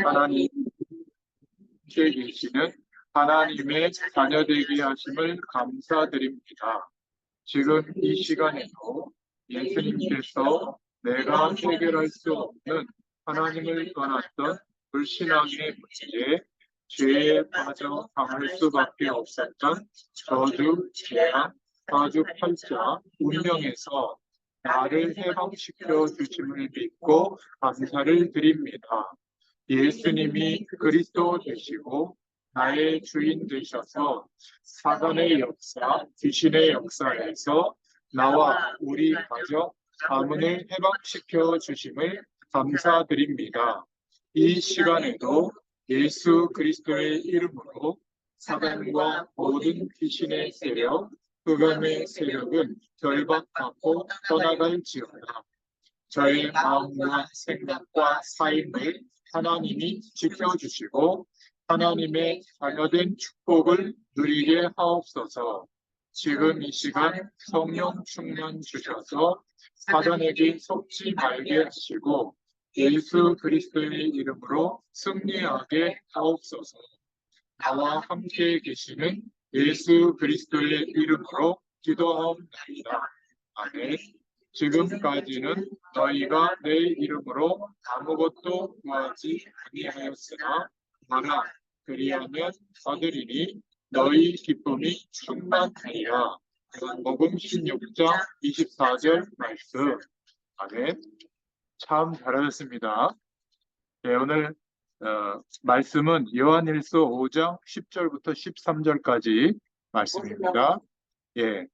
하나님께 계시는 하나님의 자녀되게 하심을 감사드립니다. 지금 이 시간에도 예수님께서 내가 해결할 수 없는 하나님을 떠났던 불신앙의 문제, 죄에 빠져 당할 수밖에 없었던 저주, 재앙, 사주팔자, 운명에서 나를 해방시켜 주심을 믿고 감사를 드립니다. 예수님이 그리스도 되시고 나의 주인 되셔서 사단의 역사, 귀신의 역사에서 나와 우리 가족, 가문을 해방시켜 주심을 감사드립니다. 이 시간에도 예수 그리스도의 이름으로 사단과 모든 귀신의 세력, 흑암의 세력은 결박받고 떠나갈지어다. 저의 마음과 생각과 삶을 하나님이 지켜주시고 하나님의 자녀된 축복을 누리게 하옵소서. 지금 이 시간 성령 충만 주셔서 사단에게 속지 말게 하시고 예수 그리스도의 이름으로 승리하게 하옵소서. 나와 함께 계시는 예수 그리스도의 이름으로 기도하옵나이다. 아멘. 지금까지는 너희가 내 이름으로 아무것도 구하지 아니하였으나 나라 그리하면 받으리니 너희 기쁨이 충만하리라. 요한복음 16장 24절 말씀. 아멘. 참 잘하셨습니다. 네, 오늘 말씀은 요한일서 5장 10절부터 13절까지 말씀입니다. 예,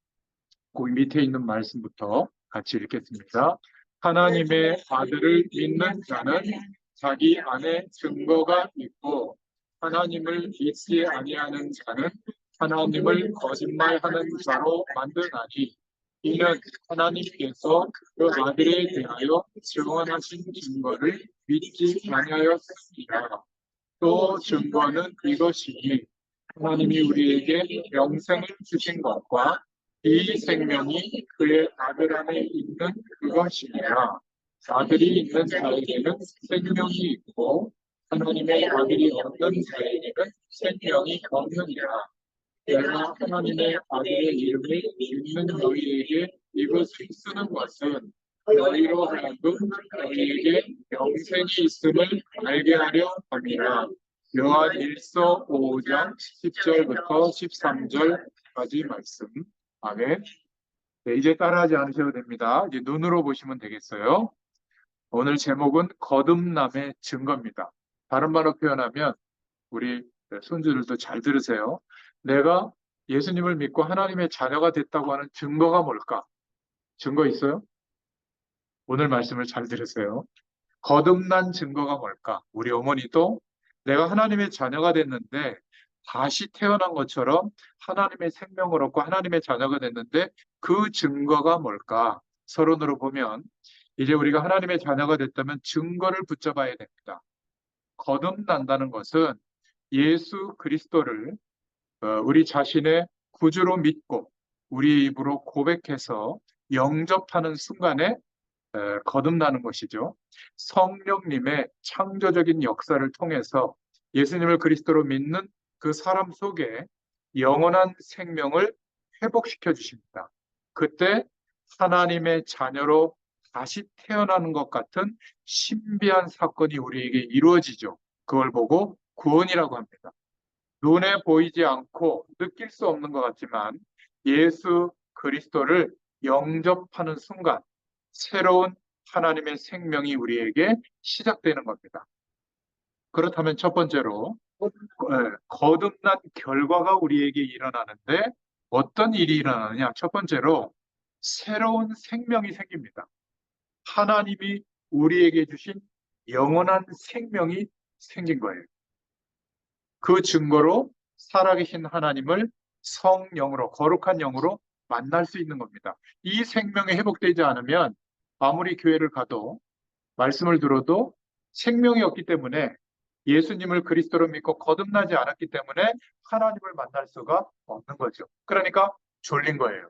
그 밑에 있는 말씀부터 같이 읽겠습니다. 하나님의 아들을 믿는 자는 자기 안에 증거가 있고 하나님을 믿지 아니하는 자는 하나님을 거짓말하는 자로 만드나니 이는 하나님께서 그 아들에 대하여 증언하신 증거를 믿지 아니하였습니다. 또 증거는 이것이니 하나님이 우리에게 영생을 주신 것과 이 생명이 그의 아들 안에 있는 그것이니라. 아들이 있는 자에게는 생명이 있고 하나님의 아들이 없는 자에게는 생명이 없느니라. 내가 하나님의 아들의 이름을 믿는 너희에게 이것을 쓰는 것은 너희로 하여금 너희에게 영생이 있음을 알게 하려 함이라. 요한일서 5장 10절부터 13절까지 말씀. 아멘. 네, 이제 따라하지 않으셔도 됩니다. 이제 눈으로 보시면 되겠어요. 오늘 제목은 거듭남의 증거입니다. 다른 말로 표현하면 우리 손주들도 잘 들으세요. 내가 예수님을 믿고 하나님의 자녀가 됐다고 하는 증거가 뭘까? 증거 있어요? 오늘 말씀을 잘 들으세요. 거듭난 증거가 뭘까? 우리 어머니도 내가 하나님의 자녀가 됐는데 다시 태어난 것처럼 하나님의 생명을 얻고 하나님의 자녀가 됐는데 그 증거가 뭘까? 서론으로 보면 이제 우리가 하나님의 자녀가 됐다면 증거를 붙잡아야 됩니다. 거듭난다는 것은 예수 그리스도를 우리 자신의 구주로 믿고 우리 입으로 고백해서 영접하는 순간에 거듭나는 것이죠. 성령님의 창조적인 역사를 통해서 예수님을 그리스도로 믿는 그 사람 속에 영원한 생명을 회복시켜 주십니다. 그때 하나님의 자녀로 다시 태어나는 것 같은 신비한 사건이 우리에게 이루어지죠. 그걸 보고 구원이라고 합니다. 눈에 보이지 않고 느낄 수 없는 것 같지만 예수 그리스도를 영접하는 순간 새로운 하나님의 생명이 우리에게 시작되는 겁니다. 그렇다면 첫 번째로 거듭난 결과가 우리에게 일어나는데 어떤 일이 일어나느냐? 첫 번째로 새로운 생명이 생깁니다. 하나님이 우리에게 주신 영원한 생명이 생긴 거예요. 그 증거로 살아계신 하나님을 성령으로, 거룩한 영으로 만날 수 있는 겁니다. 이 생명이 회복되지 않으면 아무리 교회를 가도 말씀을 들어도 생명이 없기 때문에 예수님을 그리스도로 믿고 거듭나지 않았기 때문에 하나님을 만날 수가 없는 거죠. 그러니까 졸린 거예요.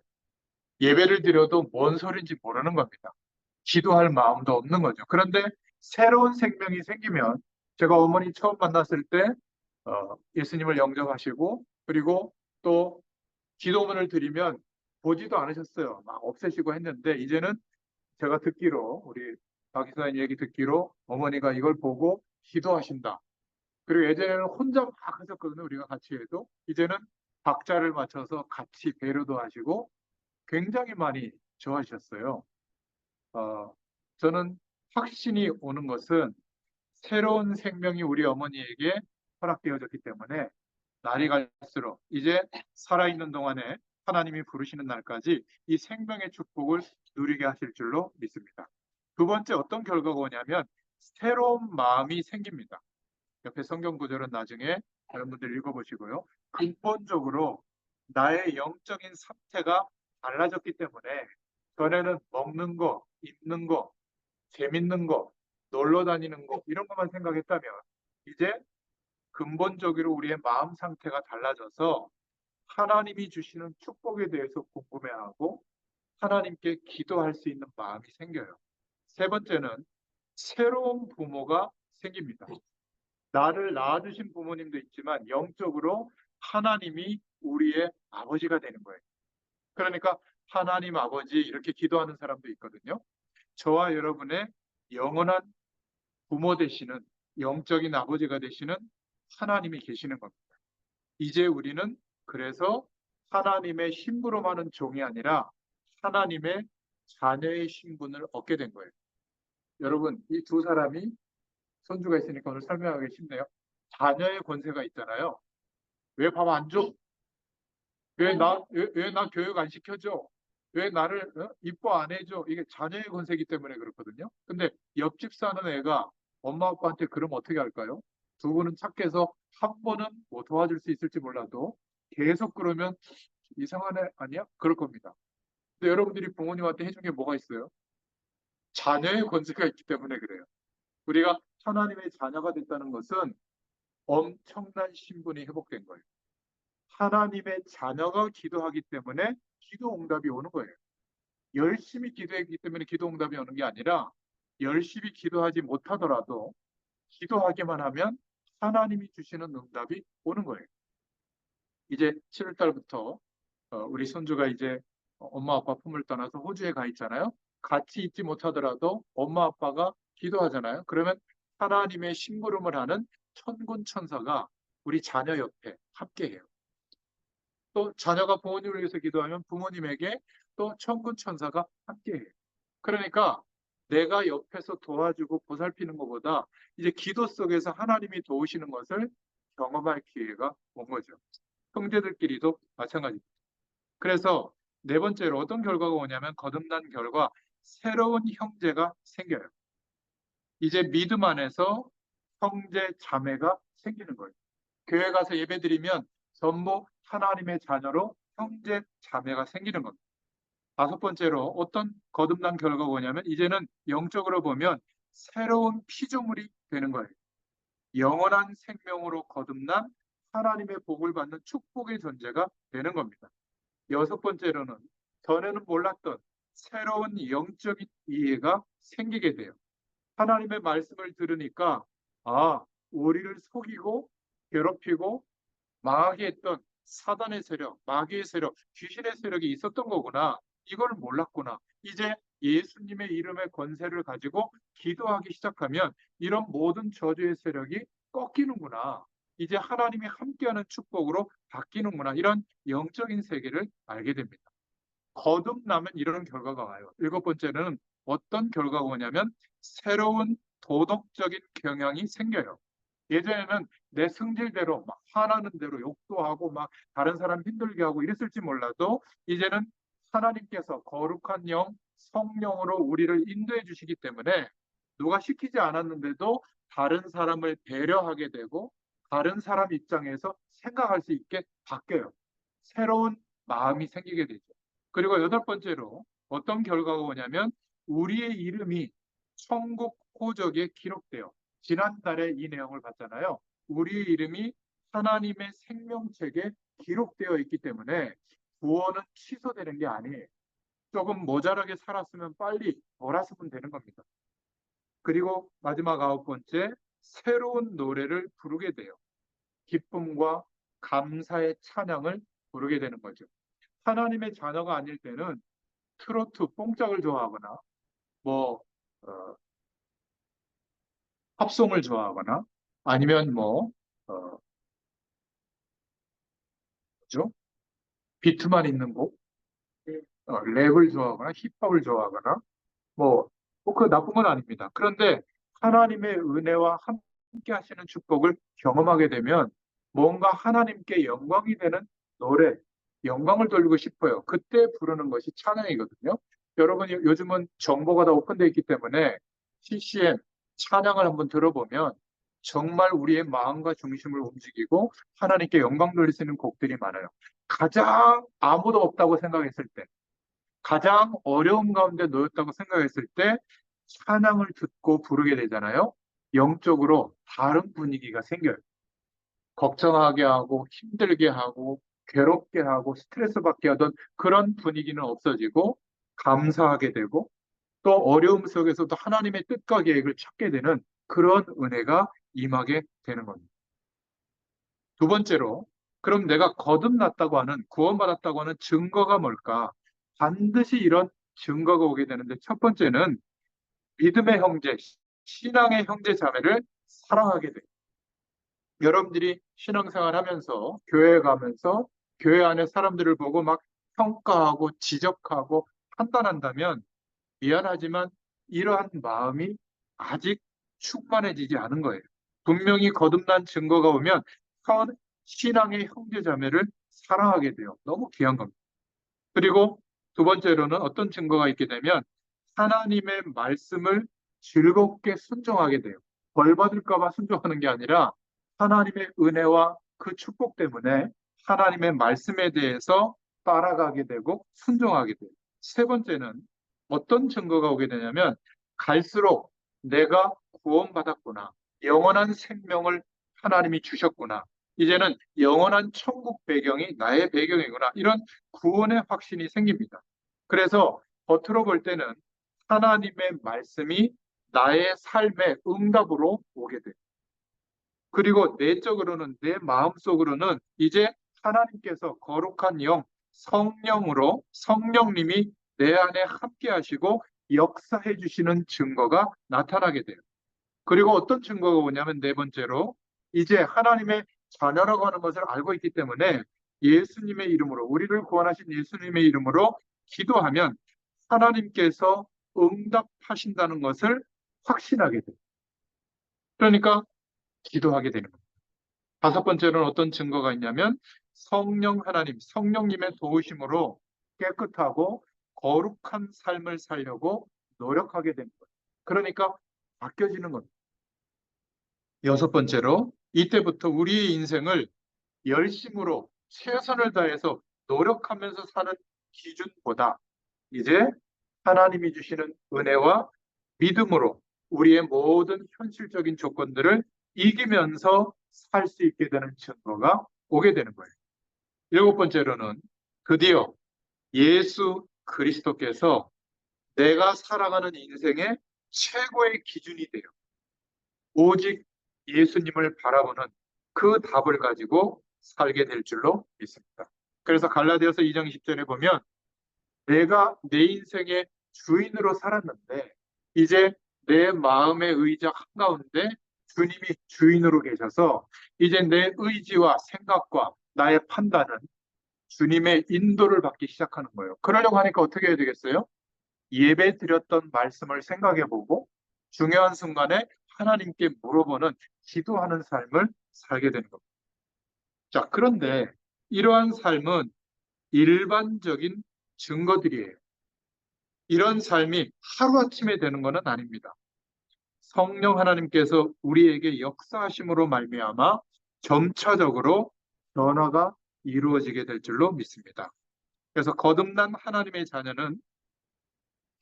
예배를 드려도 뭔 소리인지 모르는 겁니다. 기도할 마음도 없는 거죠. 그런데 새로운 생명이 생기면 제가 어머니 처음 만났을 때 예수님을 영접하시고 그리고 또 기도문을 드리면 보지도 않으셨어요. 막 없애시고 했는데 이제는 제가 듣기로 우리 박 기사님 얘기 듣기로 어머니가 이걸 보고 기도하신다. 그리고 예전에는 혼자 막 하셨거든요. 우리가 같이 해도 이제는 박자를 맞춰서 같이 배려도 하시고 굉장히 많이 좋아하셨어요. 어, 저는 확신이 오는 것은 새로운 생명이 우리 어머니에게 허락되어졌기 때문에 날이 갈수록 이제 살아있는 동안에 하나님이 부르시는 날까지 이 생명의 축복을 누리게 하실 줄로 믿습니다. 두 번째 어떤 결과가 오냐면 새로운 마음이 생깁니다. 옆에 성경 구절은 나중에 여러분들 읽어보시고요. 근본적으로 나의 영적인 상태가 달라졌기 때문에 전에는 먹는 거, 입는 거, 재밌는 거, 놀러 다니는 거 이런 것만 생각했다면 이제 근본적으로 우리의 마음 상태가 달라져서 하나님이 주시는 축복에 대해서 궁금해하고 하나님께 기도할 수 있는 마음이 생겨요. 세 번째는 새로운 부모가 생깁니다. 나를 낳아주신 부모님도 있지만 영적으로 하나님이 우리의 아버지가 되는 거예요. 그러니까 하나님 아버지 이렇게 기도하는 사람도 있거든요. 저와 여러분의 영원한 부모 되시는 영적인 아버지가 되시는 하나님이 계시는 겁니다. 이제 우리는 그래서 하나님의 심부름하는 종이 아니라 하나님의 자녀의 신분을 얻게 된 거예요. 여러분, 이 두 사람이 손주가 있으니까 오늘 설명하기 쉽네요. 자녀의 권세가 있잖아요. 왜 밥 안 줘? 왜 나 교육 안 시켜줘? 왜 나를 이뻐 안 해줘? 이게 자녀의 권세이기 때문에 그렇거든요. 근데 옆집 사는 애가 엄마 아빠한테 그러면 어떻게 할까요? 두 분은 착해서 한 번은 뭐 도와줄 수 있을지 몰라도 계속 그러면 이상한 애 아니야? 그럴 겁니다. 근데 여러분들이 부모님한테 해준 게 뭐가 있어요? 자녀의 권세가 있기 때문에 그래요. 우리가 하나님의 자녀가 됐다는 것은 엄청난 신분이 회복된 거예요. 하나님의 자녀가 기도하기 때문에 기도 응답이 오는 거예요. 열심히 기도했기 때문에 기도 응답이 오는 게 아니라 열심히 기도하지 못하더라도 기도하기만 하면 하나님이 주시는 응답이 오는 거예요. 이제 7월 달부터 우리 손주가 이제 엄마 아빠 품을 떠나서 호주에 가 있잖아요. 같이 있지 못하더라도 엄마 아빠가 기도하잖아요. 그러면 하나님의 심부름을 하는 천군 천사가 우리 자녀 옆에 함께해요. 또 자녀가 부모님을 위해서 기도하면 부모님에게 또 천군 천사가 함께해요. 그러니까 내가 옆에서 도와주고 보살피는 것보다 이제 기도 속에서 하나님이 도우시는 것을 경험할 기회가 온 거죠. 형제들끼리도 마찬가지입니다. 그래서 네 번째로 어떤 결과가 오냐면 거듭난 결과 새로운 형제가 생겨요. 이제 믿음 안에서 형제 자매가 생기는 거예요. 교회 가서 예배드리면 전부 하나님의 자녀로 형제 자매가 생기는 겁니다. 다섯 번째로 어떤 거듭난 결과가 오냐면 이제는 영적으로 보면 새로운 피조물이 되는 거예요. 영원한 생명으로 거듭난 하나님의 복을 받는 축복의 존재가 되는 겁니다. 여섯 번째로는 전에는 몰랐던 새로운 영적인 이해가 생기게 돼요. 하나님의 말씀을 들으니까 우리를 속이고 괴롭히고 망하게 했던 사단의 세력, 마귀의 세력, 귀신의 세력이 있었던 거구나. 이걸 몰랐구나. 이제 예수님의 이름의 권세를 가지고 기도하기 시작하면 이런 모든 저주의 세력이 꺾이는구나. 이제 하나님이 함께하는 축복으로 바뀌는구나. 이런 영적인 세계를 알게 됩니다. 거듭나면 이런 결과가 와요. 일곱 번째는 어떤 결과가 오냐면 새로운 도덕적인 경향이 생겨요. 예전에는 내 승질대로 막 화나는 대로 욕도 하고 막 다른 사람 힘들게 하고 이랬을지 몰라도 이제는 하나님께서 거룩한 영, 성령으로 우리를 인도해 주시기 때문에 누가 시키지 않았는데도 다른 사람을 배려하게 되고 다른 사람 입장에서 생각할 수 있게 바뀌어요. 새로운 마음이 생기게 되죠. 그리고 여덟 번째로 어떤 결과가 오냐면 우리의 이름이 천국 호적에 기록돼요. 지난달에 이 내용을 봤잖아요. 우리의 이름이 하나님의 생명책에 기록되어 있기 때문에 구원은 취소되는 게 아니에요. 조금 모자라게 살았으면 빨리 돌았으면 되는 겁니다. 그리고 마지막 아홉 번째, 새로운 노래를 부르게 돼요. 기쁨과 감사의 찬양을 부르게 되는 거죠. 하나님의 자녀가 아닐 때는 트로트 뽕짝을 좋아하거나 뭐 어, 팝송을 좋아하거나 아니면 뭐 뭐죠? 비트만 있는 곡, 랩을 좋아하거나 힙합을 좋아하거나 그 나쁜 건 아닙니다. 그런데 하나님의 은혜와 함께 하시는 축복을 경험하게 되면 뭔가 하나님께 영광이 되는 노래, 영광을 돌리고 싶어요. 그때 부르는 것이 찬양이거든요. 여러분, 요즘은 정보가 다 오픈되어 있기 때문에 CCM, 찬양을 한번 들어보면 정말 우리의 마음과 중심을 움직이고 하나님께 영광 돌릴 수 있는 곡들이 많아요. 가장 아무도 없다고 생각했을 때, 가장 어려움 가운데 놓였다고 생각했을 때 찬양을 듣고 부르게 되잖아요. 영적으로 다른 분위기가 생겨요. 걱정하게 하고 힘들게 하고 괴롭게 하고 스트레스 받게 하던 그런 분위기는 없어지고 감사하게 되고 또 어려움 속에서도 하나님의 뜻과 계획을 찾게 되는 그런 은혜가 임하게 되는 겁니다. 두 번째로, 그럼 내가 거듭났다고 하는, 구원받았다고 하는 증거가 뭘까? 반드시 이런 증거가 오게 되는데, 첫 번째는 믿음의 형제, 신앙의 형제 자매를 사랑하게 돼요. 여러분들이 신앙생활 하면서, 교회 가면서, 교회 안에 사람들을 보고 막 평가하고 지적하고 판단한다면, 미안하지만 이러한 마음이 아직 충만해지지 않은 거예요. 분명히 거듭난 증거가 오면 신앙의 형제자매를 사랑하게 돼요. 너무 귀한 겁니다. 그리고 두 번째로는 어떤 증거가 있게 되면 하나님의 말씀을 즐겁게 순종하게 돼요. 벌 받을까 봐 순종하는 게 아니라 하나님의 은혜와 그 축복 때문에 하나님의 말씀에 대해서 따라가게 되고 순종하게 돼요. 세 번째는 어떤 증거가 오게 되냐면 갈수록 내가 구원받았구나. 영원한 생명을 하나님이 주셨구나. 이제는 영원한 천국 배경이 나의 배경이구나. 이런 구원의 확신이 생깁니다. 그래서 겉으로 볼 때는 하나님의 말씀이 나의 삶의 응답으로 오게 돼요. 그리고 내적으로는, 내 마음속으로는 이제 하나님께서 거룩한 영, 성령으로 성령님이 내 안에 함께 하시고 역사해 주시는 증거가 나타나게 돼요. 그리고 어떤 증거가 오냐면 네 번째로 이제 하나님의 자녀라고 하는 것을 알고 있기 때문에 예수님의 이름으로, 우리를 구원하신 예수님의 이름으로 기도하면 하나님께서 응답하신다는 것을 확신하게 돼요. 그러니까 기도하게 되는 거예요. 다섯 번째로는 어떤 증거가 있냐면 성령 하나님, 성령님의 도우심으로 깨끗하고 거룩한 삶을 살려고 노력하게 되는 거예요. 그러니까 바뀌어지는 겁니다. 여섯 번째로 이때부터 우리의 인생을 열심으로 최선을 다해서 노력하면서 사는 기준보다 이제 하나님이 주시는 은혜와 믿음으로 우리의 모든 현실적인 조건들을 이기면서 살 수 있게 되는 증거가 오게 되는 거예요. 일곱 번째로는 드디어 예수 그리스도께서 내가 살아가는 인생의 최고의 기준이 돼요. 오직 예수님을 바라보는 그 답을 가지고 살게 될 줄로 믿습니다. 그래서 갈라디아서 2장 10절에 보면 내가 내 인생의 주인으로 살았는데 이제 내 마음의 의자 한가운데 주님이 주인으로 계셔서 이제 내 의지와 생각과 나의 판단은 주님의 인도를 받기 시작하는 거예요. 그러려고 하니까 어떻게 해야 되겠어요? 예배 드렸던 말씀을 생각해 보고 중요한 순간에 하나님께 물어보는 기도하는 삶을 살게 되는 겁니다. 자, 그런데 이러한 삶은 일반적인 증거들이에요. 이런 삶이 하루아침에 되는 것은 아닙니다. 성령 하나님께서 우리에게 역사하심으로 말미암아 점차적으로 변화가 이루어지게 될 줄로 믿습니다. 그래서 거듭난 하나님의 자녀는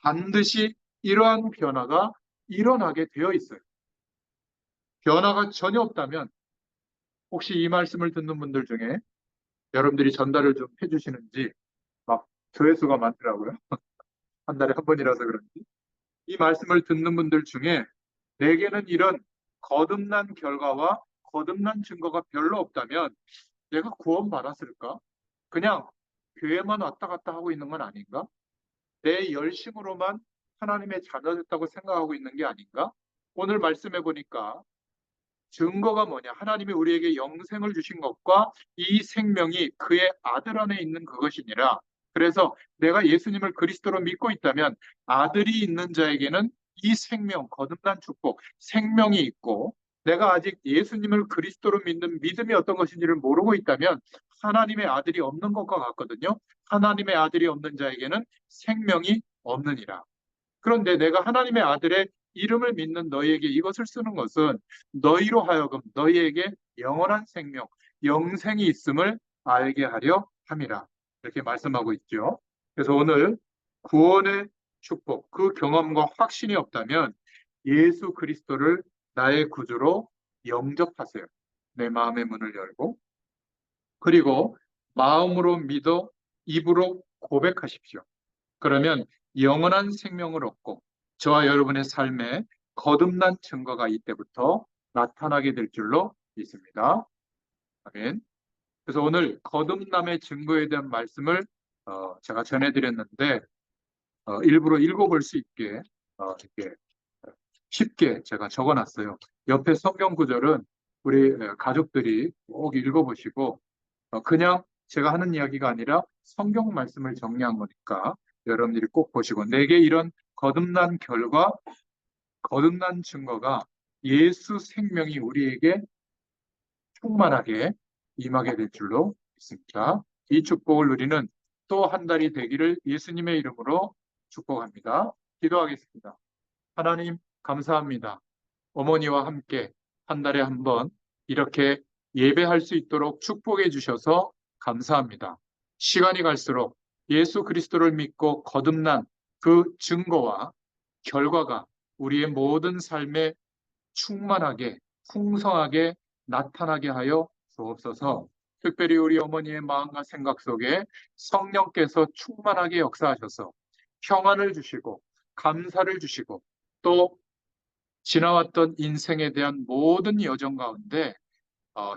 반드시 이러한 변화가 일어나게 되어 있어요. 변화가 전혀 없다면 혹시 이 말씀을 듣는 분들 중에 여러분들이 전달을 좀 해주시는지 막 조회수가 많더라고요. 한 달에 한 번이라서 그런지. 이 말씀을 듣는 분들 중에 내게는 이런 거듭난 결과와 거듭난 증거가 별로 없다면 내가 구원받았을까? 그냥 교회만 왔다 갔다 하고 있는 건 아닌가? 내 열심으로만 하나님의 자녀 됐다고 생각하고 있는 게 아닌가? 오늘 말씀해 보니까 증거가 뭐냐? 하나님이 우리에게 영생을 주신 것과 이 생명이 그의 아들 안에 있는 그것이니라. 그래서 내가 예수님을 그리스도로 믿고 있다면 아들이 있는 자에게는 이 생명, 거듭난 축복, 생명이 있고, 내가 아직 예수님을 그리스도로 믿는 믿음이 어떤 것인지를 모르고 있다면 하나님의 아들이 없는 것과 같거든요. 하나님의 아들이 없는 자에게는 생명이 없느니라. 그런데 내가 하나님의 아들의 이름을 믿는 너희에게 이것을 쓰는 것은 너희로 하여금 너희에게 영원한 생명, 영생이 있음을 알게 하려 함이라. 이렇게 말씀하고 있죠. 그래서 오늘 구원의 축복, 그 경험과 확신이 없다면 예수 그리스도를 나의 구주로 영접하세요. 내 마음의 문을 열고, 그리고 마음으로 믿어 입으로 고백하십시오. 그러면 영원한 생명을 얻고 저와 여러분의 삶에 거듭난 증거가 이때부터 나타나게 될 줄로 믿습니다. 아멘. 그래서 오늘 거듭남의 증거에 대한 말씀을 제가 전해드렸는데 일부러 읽어볼 수 있게 이렇게 쉽게 제가 적어놨어요. 옆에 성경 구절은 우리 가족들이 꼭 읽어보시고 그냥 제가 하는 이야기가 아니라 성경 말씀을 정리한 거니까 여러분들이 꼭 보시고 내게 이런 거듭난 결과, 거듭난 증거가 예수 생명이 우리에게 충만하게 임하게 될 줄로 믿습니다. 이 축복을 누리는 또 한 달이 되기를 예수님의 이름으로 축복합니다. 기도하겠습니다. 하나님 감사합니다. 어머니와 함께 한 달에 한 번 이렇게 예배할 수 있도록 축복해 주셔서 감사합니다. 시간이 갈수록 예수 그리스도를 믿고 거듭난 그 증거와 결과가 우리의 모든 삶에 충만하게, 풍성하게 나타나게 하여 주옵소서. 특별히 우리 어머니의 마음과 생각 속에 성령께서 충만하게 역사하셔서 평안을 주시고 감사를 주시고 또 지나왔던 인생에 대한 모든 여정 가운데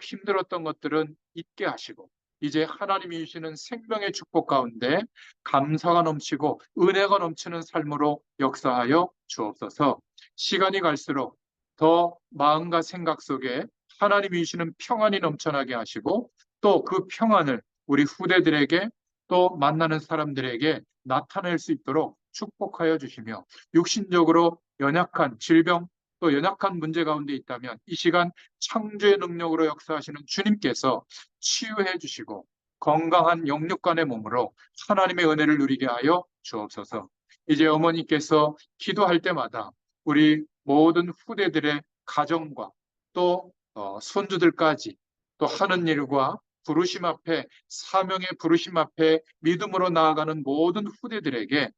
힘들었던 것들은 잊게 하시고 이제 하나님이 주시는 생명의 축복 가운데 감사가 넘치고 은혜가 넘치는 삶으로 역사하여 주옵소서. 시간이 갈수록 더 마음과 생각 속에 하나님이 주시는 평안이 넘쳐나게 하시고 또 그 평안을 우리 후대들에게 또 만나는 사람들에게 나타낼 수 있도록 축복하여 주시며 육신적으로 연약한 질병 또 연약한 문제 가운데 있다면 이 시간 창조의 능력으로 역사하시는 주님께서 치유해 주시고 건강한 영육간의 몸으로 하나님의 은혜를 누리게 하여 주옵소서. 이제 어머니께서 기도할 때마다 우리 모든 후대들의 가정과 또 손주들까지 또 하는 일과 부르심 앞에 사명의 부르심 앞에 믿음으로 나아가는 모든 후대들에게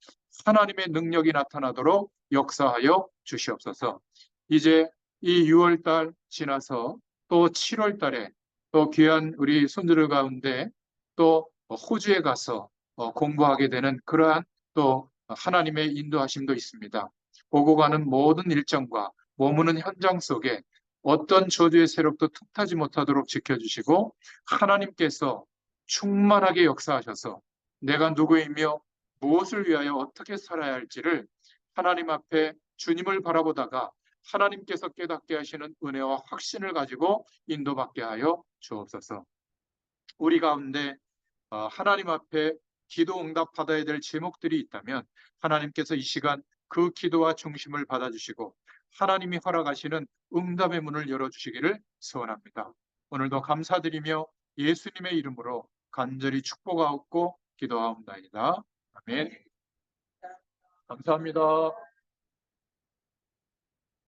하나님의 능력이 나타나도록 역사하여 주시옵소서. 이제 이 6월 달 지나서 또 7월 달에 또 귀한 우리 손주들 가운데 또 호주에 가서 공부하게 되는 그러한 또 하나님의 인도하심도 있습니다. 오고 가는 모든 일정과 머무는 현장 속에 어떤 저주의 세력도 틈타지 못하도록 지켜주시고 하나님께서 충만하게 역사하셔서 내가 누구이며 무엇을 위하여 어떻게 살아야 할지를 하나님 앞에 주님을 바라보다가 하나님께서 깨닫게 하시는 은혜와 확신을 가지고 인도받게 하여 주옵소서. 우리 가운데 하나님 앞에 기도 응답 받아야 될 제목들이 있다면 하나님께서 이 시간 그 기도와 중심을 받아주시고 하나님이 허락하시는 응답의 문을 열어주시기를 소원합니다. 오늘도 감사드리며 예수님의 이름으로 간절히 축복하옵고 기도하옵나이다. 아멘. 감사합니다.